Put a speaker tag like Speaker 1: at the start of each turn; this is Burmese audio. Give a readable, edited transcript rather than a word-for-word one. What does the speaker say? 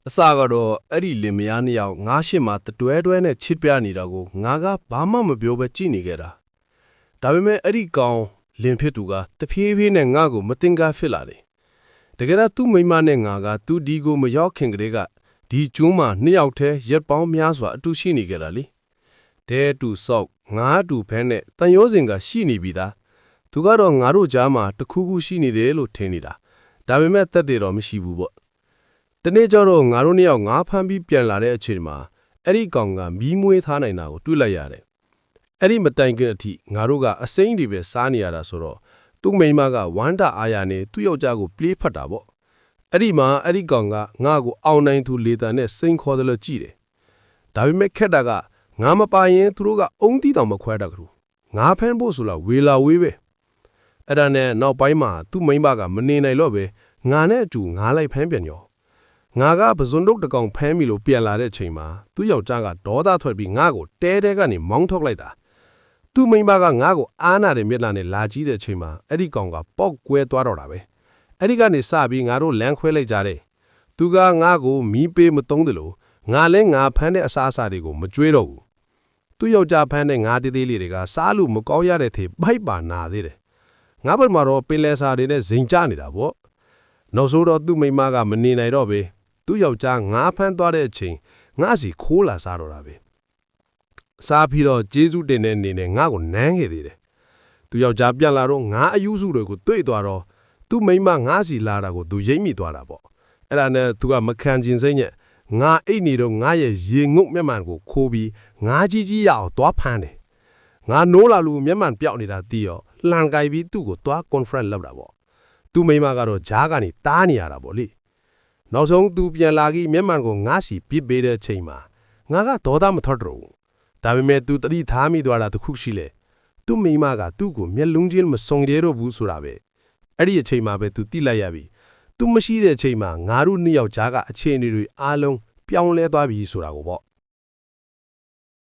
Speaker 1: အစကတော့အဲ့ဒီလင်မယားနှစ်ယောက်ငါးရှစ်မှာတွဲနဲ့ချစ်ပြနေတာကိုငါကဘာမှမပြောပဲကြည့်နေခဲ့တာဒါပေမဲ့အဲ့ဒီကောင်လင်ဖြစ်သူကတဖြည်းဖြည်းနဲ့ငါ့ကိုမတင်ကားဖြစ်လာတယ်တကယ်တော့သူ့မိမနဲ့ငါကသူဒီကိုမရောက်ခင်ကလေးကဒီကျွန်းမှာနှစ်ယောက်တည်းရက်ပေါင်းများစွာအတူရှိနေကြတာလေတဲတူဆောက်ငါတူဖဲနဲ့တန်ရိုးစင်ကရှိနေပြီသားသူကတော့ငါတို့ကြားမှာတခုခုရှိနေတယ်လို့ထင်နေတာဒါပေမဲ့သက်သေတော့မရှိဘူးပေါ့တနေ့ကျတော့ငါတို့နှစ်ယောက်ငါးဖမ်းပြီးပြန်လာတဲ့အချိန်မှာအဲ့ဒီကောင်ကမီးမွေးထားနိုင်တာကိုတွေ့လိုက်ရတယ်အဲ့ဒီမတိုင်ခင်အထိငါတို့ကအစိမ့်တွေပဲစားနေရတာဆိုတော့သူ့မိန်းမကဝမ်းတာအာရနဲ့သူ့ယောက်ျားကိုပလေးဖတ်တာပေါ့အဲ့ဒီမှာအဲ့ဒီကောင်ကငါ့ကိုအောင်နိုင်သူလေတံနဲ့စိန်ခေါ်တယ်လို့ကြည့်တယ်ဒါပေမဲ့ခက်တာကငါမပါရင်သူတို့ကအုံးတီးတောင်မခွဲတတ်ဘူးငါဖမ်းဖို့ဆိုတော့ဝေလာဝေးပဲအဲ့ဒါနဲ့နောက်ပိုင်းမှာသူ့မိန်းမကမနေနိုင်တော့ပဲငါနဲ့အတူငါလိုက်ဖမ်းပြန်ရောငါကပဇွန်တုတ်တကောင်ဖမ်းပြီလို့ပြန်လာတဲ့အချိန်မှာသူ့ယောက်ျားကဒေါသထွက်ပြီးငါ့ကိုတဲကနေမောင်းထုတ်လိုက်တာသူ့မိန်းမကငါ့ကိုအားနာတဲ့မျက်နှာနဲ့လာကြည့်တဲ့အချိန်မှာအဲ့ဒီကောင်ကပေါက်ကွဲသွားတော့တာပဲအဲ့ဒီကနေစပြီးငါတို့လမ်းခွဲလိုက်ကြတယ်သူကငါ့ကိုမီးပေးမသုံးတယ်လို့ငါလည်းငါဖမ်းတဲ့အစားအစာတွေကိုမကြွေးတော့ဘူးသူ့ယောက်ျားဖမ်းတဲ့ငါတေးသေးလေးတွေကစားလို့မကောင်းရတဲ့သေးဘိုက်ပါနာသေးတယ်ငါဘက်မှာတော့ပင်လယ်စာတွေနဲ့ဇိမ်ကျနေတာပေါ့နောက်ဆိုတော့သူ့မိန်းမကမနေနိုင်တော့ပဲသူ့ယောက်ျားငါဖမ်းသွားတဲ့အချိန်ငါစီခိုးလာစားတော့တာပဲစားပြီးတော့ကျေးဇူးတင်တဲ့အနေနဲ့ငါ့ကိုနမ်းခဲ့သေးတယ်သူယောက်ျားပြန်လာတော့ငါအယူစုတွေကိုတွေ့သွားတော့သူ့မိန်းမငါစီလာတာကိုသူရိပ်မိသွားတာပေါ့အဲ့ဒါနဲ့သူကမခံချင်စိမ့်နဲ့ငါအိတ်နေတော့ငါရဲ့ရေငုတ်မျက်မှန်ကိုခိုးပြီးငါကြီးရအောင်သွားဖမ်းတယ်ငါနိုးလာလို့မျက်မှန်ပြောက်နေတာသိရောလှန်ကြိုက်ပြီးသူ့ကိုသွား conference လုပ်တာပေါ့သူ့မိန်းမကတော့ဂျားကနေတားနေရတာပေါ့လေနောက်ဆုံးသူပြန်လာပြီးမျက်မှန်ကိုငါစီပစ်ပေးတဲ့ချိန်မှာငါကဒေါသမထွက်တော့ဘူးဒါပေမဲ့သူတတိထားမိသွားတာတခုရှိလေသူ့မိန်းမကသူ့ကိုမျက်လုံးချင်းမစုံရဲတော့ဘူးဆိုတာပဲအဲ့ဒီအချိန်မှာပဲသူတိလိုက်ရပြီသူမရှိတဲ့အချိန်မှာငါတို့နှစ်ယောက်ကြားကအခြေအနေတွေအားလုံးပြောင်းလဲသွားပြီဆိုတာကိုပေါ့